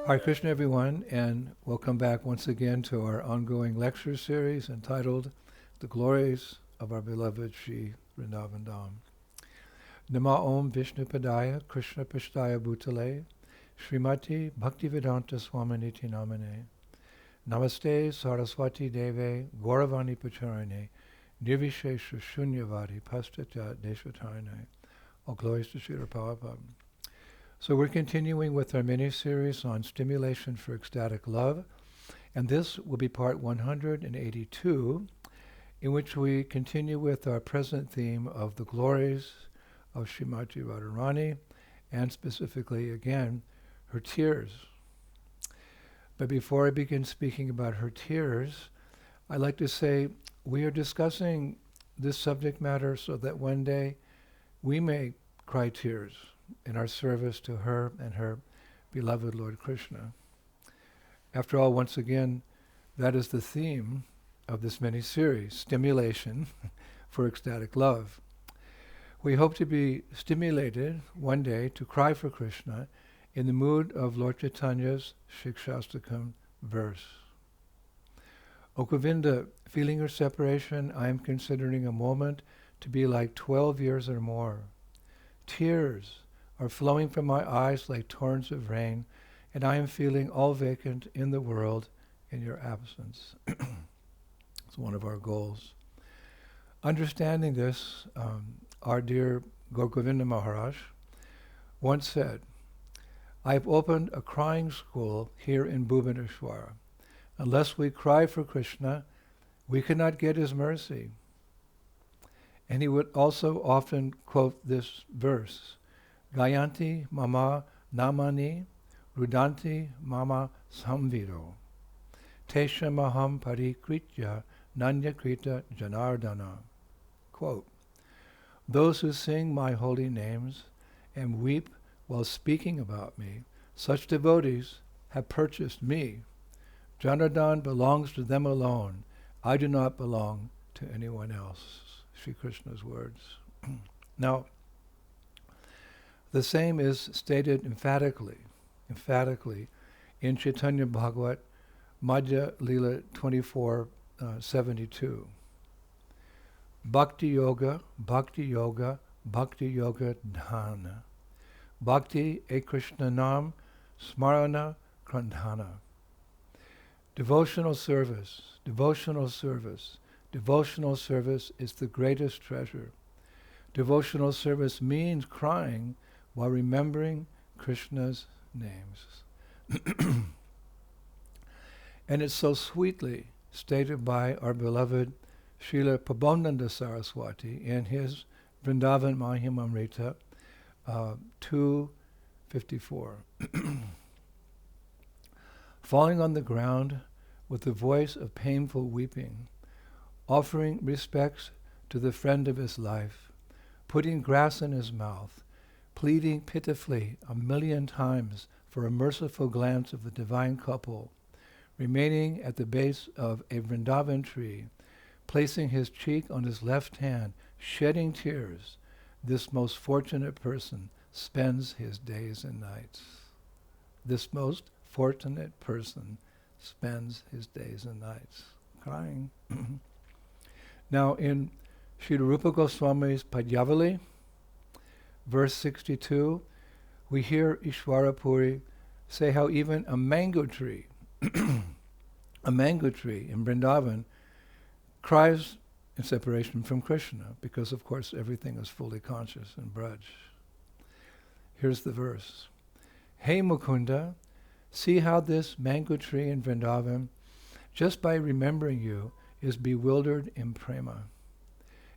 Hare Krishna, everyone, and welcome back once again to our ongoing lecture series entitled The Glories of Our Beloved Sri Vrindavan Dham. Nama Om Vishnu Padaya Krishna Pishtaya Bhutale Srimati Bhaktivedanta Swaminiti Namane Namaste Saraswati Deve Gauravani Pacharane Nirvishesha Shunyavadi Pastatya Deshatarane. All glories to Srila Prabhupada. So we're continuing with our mini-series on stimulation for ecstatic love, and this will be part 182, in which we continue with our present theme of the glories of Srimati Radharani, and specifically, again, her tears. But before I begin speaking about her tears, I'd like to say we are discussing this subject matter so that one day we may cry tears in our service to her and her beloved Lord Krishna. After all, once again, that is the theme of this mini-series, stimulation for ecstatic love. We hope to be stimulated one day to cry for Krishna in the mood of Lord Chaitanya's Shikshastakam verse. O Govinda, feeling your separation, I am considering a moment to be like 12 years or more. Tears are flowing from my eyes like torrents of rain, and I am feeling all vacant in the world in your absence. It's one of our goals. Understanding this, our dear Govinda Maharaj once said, I have opened a crying school here in Bhubaneswara. Unless we cry for Krishna, we cannot get his mercy. And he would also often quote this verse, Gayanti mama namani rudanti mama samvido tesha maham parikritya nanyakrita janardana. Quote, those who sing my holy names and weep while speaking about me, such devotees have purchased me. Janardhan belongs to them alone. I do not belong to anyone else. Sri Krishna's words. Now, the same is stated emphatically in Chaitanya Bhagavat, Madhya Lila 24:72. Bhakti Yoga, Bhakti Yoga, Bhakti Yoga Dhana. Bhakti e Krishna Nam, Smarana Krandhana. Devotional service, devotional service, devotional service is the greatest treasure. Devotional service means crying while remembering Krishna's names. And it's so sweetly stated by our beloved Srila Prabodhananda Saraswati in his Vrindavan Mahimamrita 254. Falling on the ground with the voice of painful weeping, offering respects to the friend of his life, putting grass in his mouth, pleading pitifully 1,000,000 times for a merciful glance of the divine couple, remaining at the base of a Vrindavan tree, placing his cheek on his left hand, shedding tears, this most fortunate person spends his days and nights. This most fortunate person spends his days and nights crying. Now in Srila Rupa Goswami's Padyavali, verse 62, we hear Ishwarapuri say how even a mango tree, a mango tree in Vrindavan, cries in separation from Krishna, because of course everything is fully conscious in Braj. Here's the verse. Hey Mukunda, see how this mango tree in Vrindavan, just by remembering you, is bewildered in prema.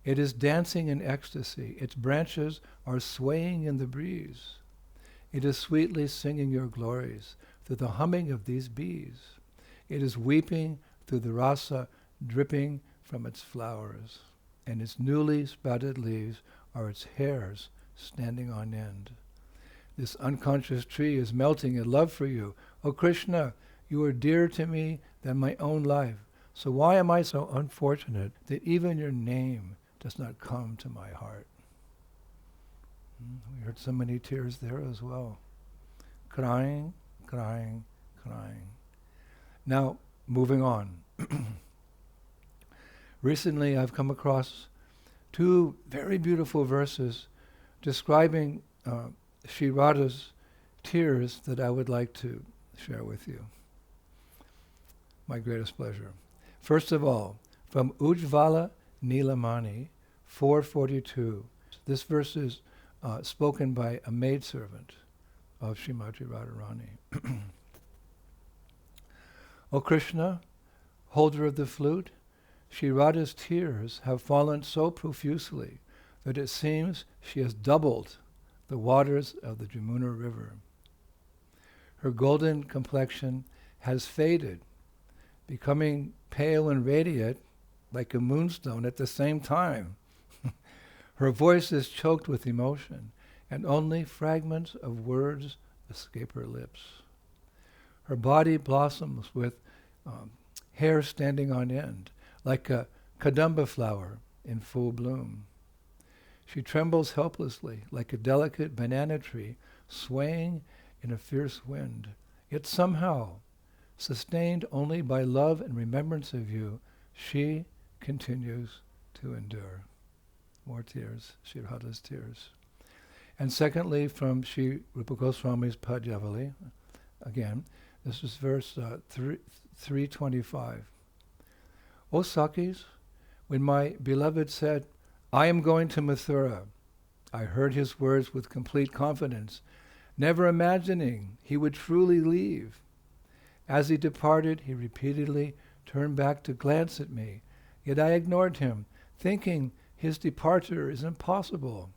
It is dancing in ecstasy. Its branches are swaying in the breeze. It is sweetly singing your glories through the humming of these bees. It is weeping through the rasa dripping from its flowers, and its newly sprouted leaves are its hairs standing on end. This unconscious tree is melting in love for you. O Krishna, you are dearer to me than my own life. So why am I so unfortunate that even your name does not come to my heart? We heard so many tears there as well. Crying, crying, crying. Now, moving on. Recently, I've come across two very beautiful verses describing Sri Radha's tears that I would like to share with you. My greatest pleasure. First of all, from Ujvala Nilamani, 442. This verse is spoken by a maidservant of Srimati Radharani. O Krishna, holder of the flute, Sri Radha's tears have fallen so profusely that it seems she has doubled the waters of the Jamuna river. Her golden complexion has faded, becoming pale and radiant like a moonstone at the same time. Her voice is choked with emotion, and only fragments of words escape her lips. Her body blossoms with hair standing on end, like a kadamba flower in full bloom. She trembles helplessly, like a delicate banana tree swaying in a fierce wind. Yet somehow, sustained only by love and remembrance of you, she continues to endure. More tears, Sri Radha's tears. And secondly, from Sri Rupa Goswami's Padyavali, again, this is verse 325. O Sakis, when my beloved said, I am going to Mathura, I heard his words with complete confidence, never imagining he would truly leave. As he departed, he repeatedly turned back to glance at me, yet I ignored him, thinking his departure is impossible.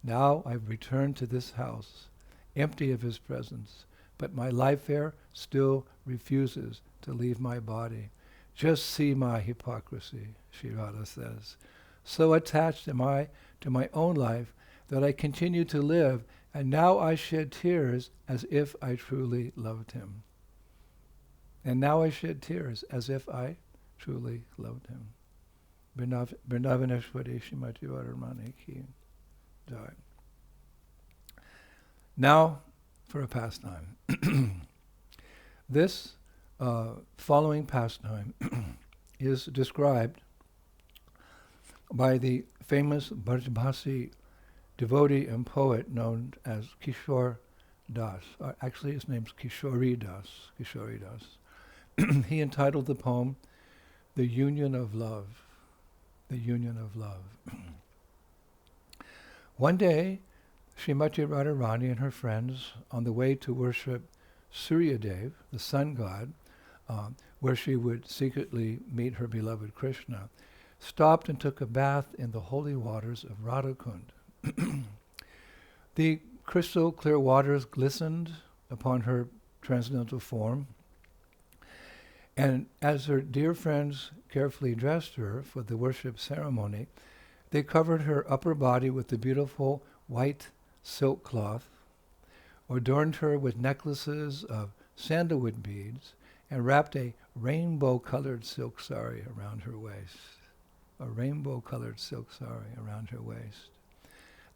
Now I've returned to this house, empty of his presence, but my life air still refuses to leave my body. Just see my hypocrisy, Sri Radha says. So attached am I to my own life that I continue to live, and now I shed tears as if I truly loved him. And now I shed tears as if I truly loved him. Vrindavaneshwari Srimati Radharani ki jai. Now for a pastime. This following pastime is described by the famous Brajbhasi devotee and poet known as Kishore Das. Actually, his name's Kishori Das. Kishori Das. He entitled the poem, The Union of Love. The Union of Love. One day, Srimati Radharani and her friends, on the way to worship Suryadev, the sun god, where she would secretly meet her beloved Krishna, stopped and took a bath in the holy waters of Radhakund. The crystal clear waters glistened upon her transcendental form, and as her dear friends carefully dressed her for the worship ceremony, they covered her upper body with the beautiful white silk cloth, adorned her with necklaces of sandalwood beads, and wrapped a rainbow-colored silk sari around her waist. A rainbow-colored silk sari around her waist.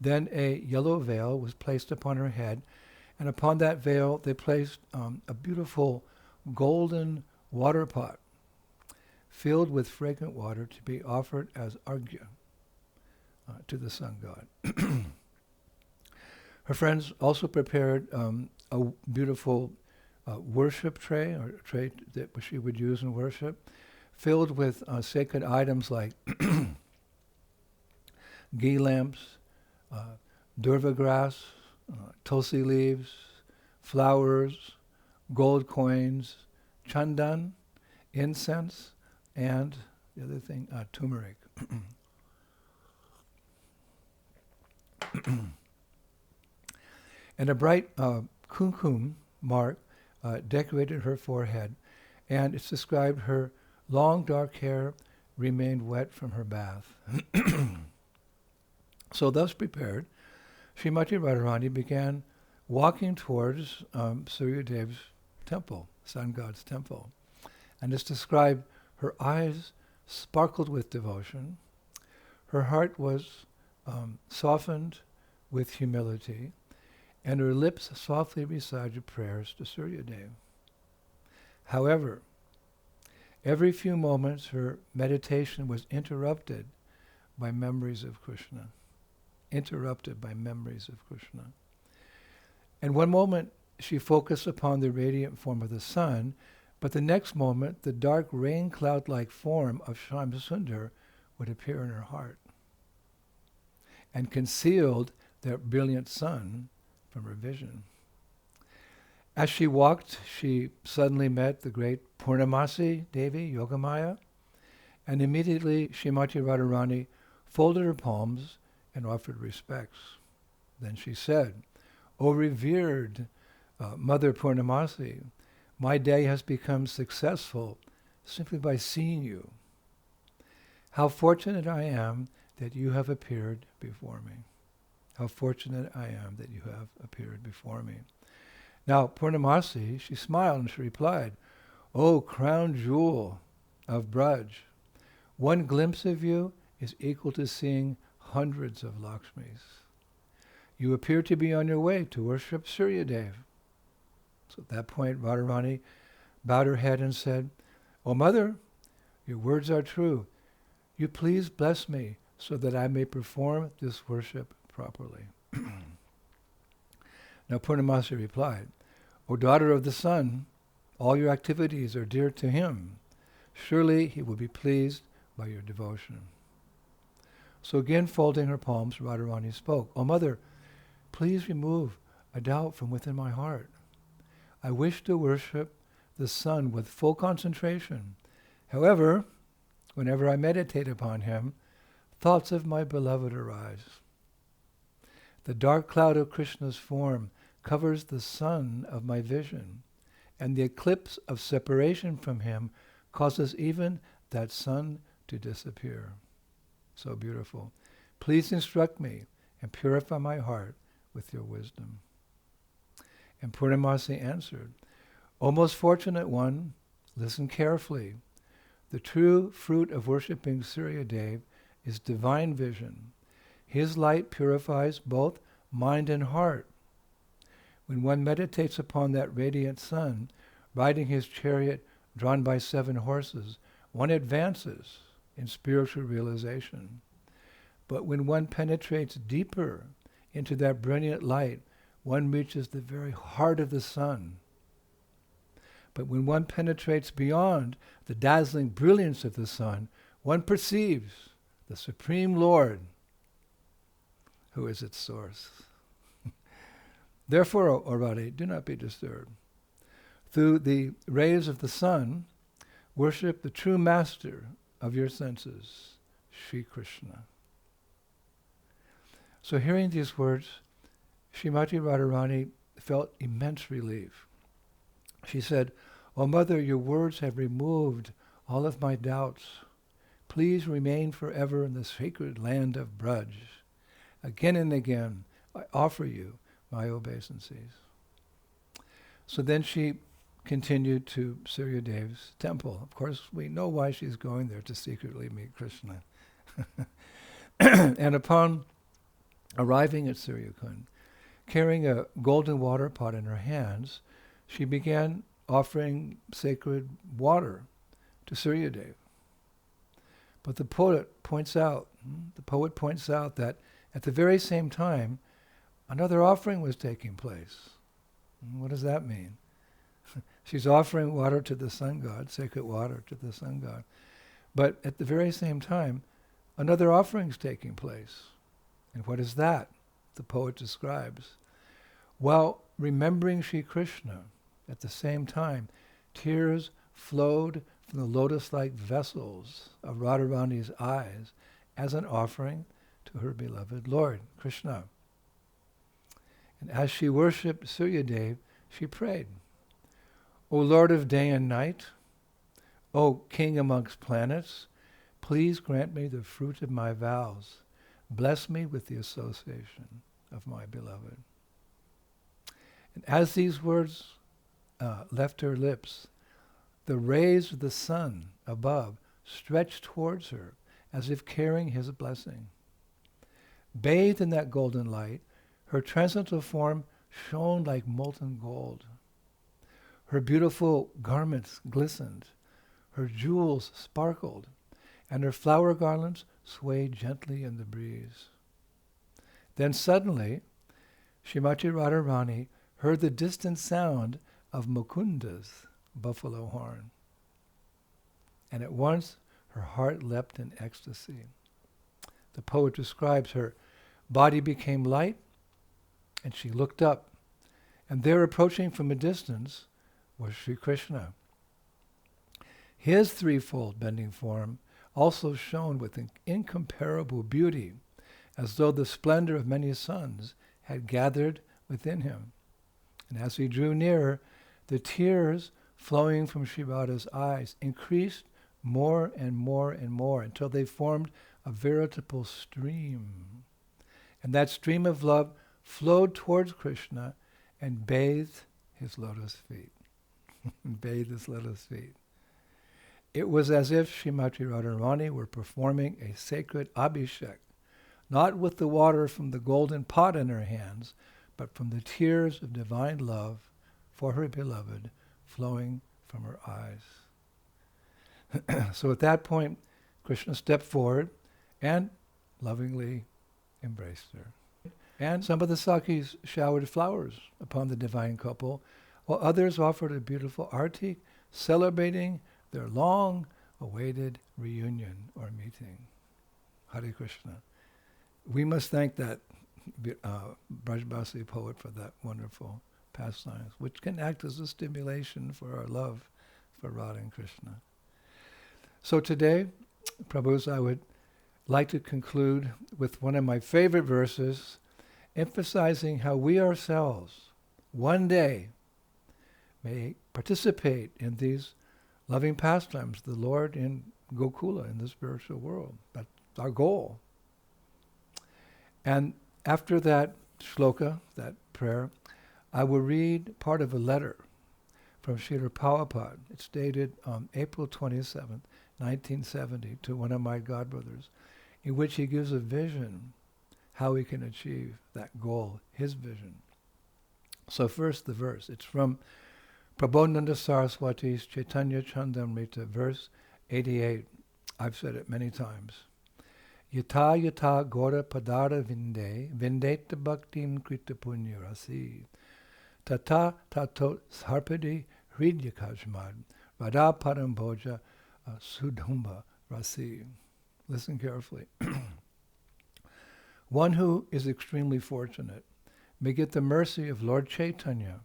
Then a yellow veil was placed upon her head, and upon that veil they placed a beautiful golden water pot filled with fragrant water to be offered as arghya to the sun god. Her friends also prepared a beautiful worship tray, or a tray that she would use in worship, filled with sacred items like ghee lamps, durva grass, tulsi leaves, flowers, gold coins, chandan, incense, and the other thing, turmeric. And a bright kumkum mark decorated her forehead, and it's described her long dark hair remained wet from her bath. So thus prepared, Srimati Radharani began walking towards Suryadev's temple, sun god's temple. And it's described her eyes sparkled with devotion, her heart was softened with humility, and her lips softly recited prayers to Suryadev. However, every few moments her meditation was interrupted by memories of Krishna. Interrupted by memories of Krishna. And one moment she focused upon the radiant form of the sun, but the next moment the dark rain cloud-like form of Shamsundar would appear in her heart and concealed that brilliant sun from her vision. As she walked, she suddenly met the great Purnamasi Devi, Yogamaya, and immediately Srimati Radharani folded her palms and offered respects. Then she said, "O revered Mother Purnamasi, my day has become successful simply by seeing you. How fortunate I am that you have appeared before me. How fortunate I am that you have appeared before me." Now, Purnamasi, she smiled and she replied, "O crown jewel of Braj, one glimpse of you is equal to seeing hundreds of Lakshmis. You appear to be on your way to worship Suryadev." So at that point, Radharani bowed her head and said, "O Mother, your words are true. You please bless me so that I may perform this worship properly." Now Purnamasi replied, "O daughter of the sun, all your activities are dear to him. Surely he will be pleased by your devotion." So again folding her palms, Radharani spoke, "O Mother, please remove a doubt from within my heart. I wish to worship the sun with full concentration. However, whenever I meditate upon him, thoughts of my beloved arise. The dark cloud of Krishna's form covers the sun of my vision, and the eclipse of separation from him causes even that sun to disappear." So beautiful. "Please instruct me and purify my heart with your wisdom." And Purnamasi answered, "O most fortunate one, listen carefully. The true fruit of worshipping Suryadev is divine vision. His light purifies both mind and heart. When one meditates upon that radiant sun, riding his chariot drawn by 7 horses, one advances in spiritual realization. But when one penetrates deeper into that brilliant light, one reaches the very heart of the sun. But when one penetrates beyond the dazzling brilliance of the sun, one perceives the Supreme Lord, who is its source. Therefore, O Radha, do not be disturbed. Through the rays of the sun, worship the true master of your senses, Sri Krishna." So hearing these words, Srimati Radharani felt immense relief. She said, "O Mother, your words have removed all of my doubts. Please remain forever in the sacred land of Braj. Again and again, I offer you my obeisances." So then she continued to Suryadev's temple. Of course, we know why she's going there, to secretly meet Krishna. And upon arriving at Suryakund, carrying a golden water pot in her hands, she began offering sacred water to Suryadev. But the poet points out that at the very same time, another offering was taking place. What does that mean? She's offering water to the sun god, sacred water to the sun god. But at the very same time, another offering is taking place. And what is that? The poet describes. While remembering Sri Krishna, at the same time, tears flowed from the lotus-like vessels of Radharani's eyes as an offering to her beloved Lord, Krishna. And as she worshipped Suryadev, she prayed, "O Lord of day and night, O King amongst planets, please grant me the fruit of my vows. Bless me with the association of my beloved." And as these words left her lips, the rays of the sun above stretched towards her as if carrying his blessing. Bathed in that golden light, her transcendental form shone like molten gold. Her beautiful garments glistened, her jewels sparkled, and her flower garlands swayed gently in the breeze. Then suddenly, Srimati Radharani heard the distant sound of Mukunda's buffalo horn. And at once, her heart leapt in ecstasy. The poet describes her body became light, and she looked up. And there, approaching from a distance, was Sri Krishna. His threefold bending form also shone with incomparable beauty, as though the splendor of many suns had gathered within him. And as he drew nearer, the tears flowing from Sri Radha's eyes increased more and more and more until they formed a veritable stream. And that stream of love flowed towards Krishna and bathed his lotus feet. Bathed his lotus feet. It was as if Srimati Radharani were performing a sacred abhishek, not with the water from the golden pot in her hands, but from the tears of divine love for her beloved flowing from her eyes. So at that point, Krishna stepped forward and lovingly embraced her. And some of the Sakis showered flowers upon the divine couple, while others offered a beautiful arti celebrating their long-awaited reunion or meeting. Hare Krishna. We must thank that Brajbasi poet for that wonderful pastimes, which can act as a stimulation for our love for Radha and Krishna. So today, Prabhus, I would like to conclude with one of my favorite verses, emphasizing how we ourselves, one day, may participate in these loving pastimes, the Lord in Gokula, in the spiritual world. That's our goal. And after that shloka, that prayer, I will read part of a letter from Srila Prabhupada. It's dated on April 27th, 1970, to one of my godbrothers, in which he gives a vision how we can achieve that goal, his vision. So first the verse. It's from Prabodhananda Saraswati's Chaitanya Chandamrita, verse 88. I've said it many times. Yata yata gora padara vinde, vindeta bhaktim krita punya rasi. Tata tato sarpadi hridyakajmad, Radha paramboja sudhumba rasi. Listen carefully. One who is extremely fortunate may get the mercy of Lord Chaitanya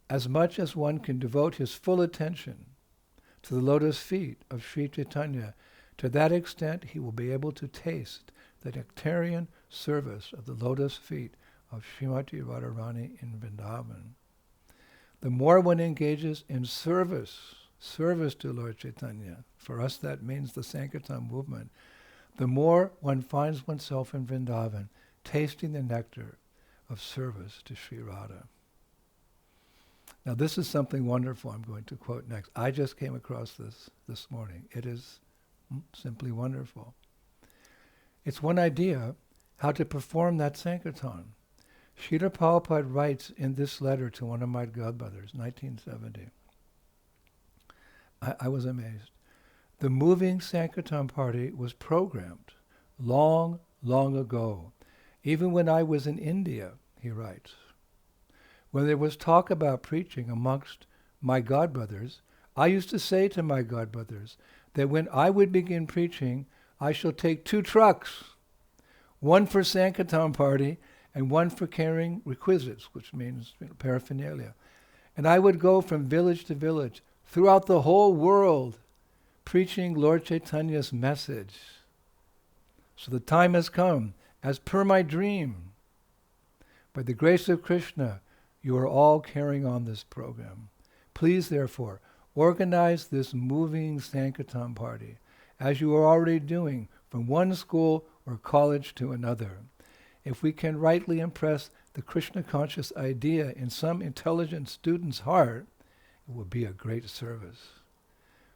as much as one can devote his full attention to the lotus feet of Sri Chaitanya. To that extent, he will be able to taste the nectarian service of the lotus feet of Srimati Radharani in Vrindavan. The more one engages in service to Lord Chaitanya, for us that means the Sankirtan movement, the more one finds oneself in Vrindavan, tasting the nectar of service to Sri Radha. Now this is something wonderful I'm going to quote next. I just came across this morning. It is simply wonderful. It's one idea how to perform that Sankirtan. Srila Prabhupada writes in this letter to one of my godbrothers, 1970. I was amazed. The moving Sankirtan party was programmed long, long ago. Even when I was in India, he writes. When there was talk about preaching amongst my godbrothers, I used to say to my godbrothers that when I would begin preaching, I shall take 2 trucks, one for Sankirtan party and one for carrying requisites, which means paraphernalia. And I would go from village to village throughout the whole world, preaching Lord Chaitanya's message. So the time has come, as per my dream. By the grace of Krishna, you are all carrying on this program. Please, therefore, organize this moving Sankirtan party, as you are already doing, from one school or college to another. If we can rightly impress the Krishna-conscious idea in some intelligent student's heart, it will be a great service.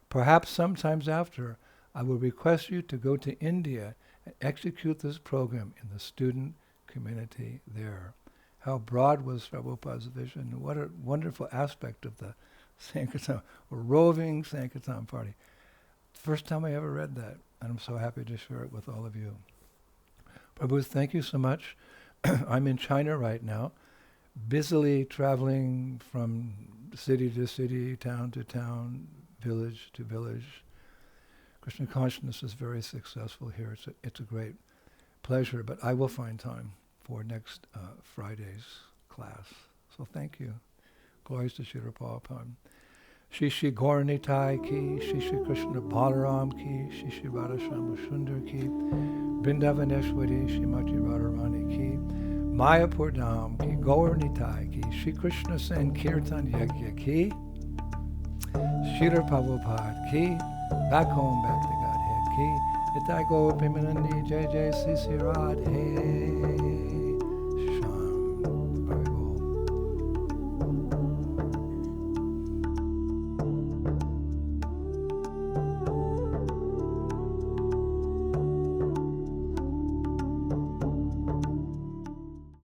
Perhaps sometimes after, I will request you to go to India and execute this program in the student community there. how broad was Prabhupada's vision. What a wonderful aspect of the Sankirtan, a roving Sankirtan party. First time I ever read that, and I'm so happy to share it with all of you. Prabhu, thank you so much. I'm in China right now, busily traveling from city to city, town to town, village to village. Krishna consciousness is very successful here. It's a great pleasure, but I will find time for next Friday's class. So thank you. Glories to Srila Prabhupada. Shri Shri Gauranitai ki, Shri Shri Krishna Balaram ki, Shri Shri Radha Shama Sundar ki, Vrindavaneshwari Shrimati Radharani ki, Mayapur Dham ki, Gauranitai ki, Shri Krishna Sankirtan Yagya ki, Srila Prabhupada ki, back home, back to Godhead ki, Itai Go Pimanandi Jai Jai Sisi Radhe.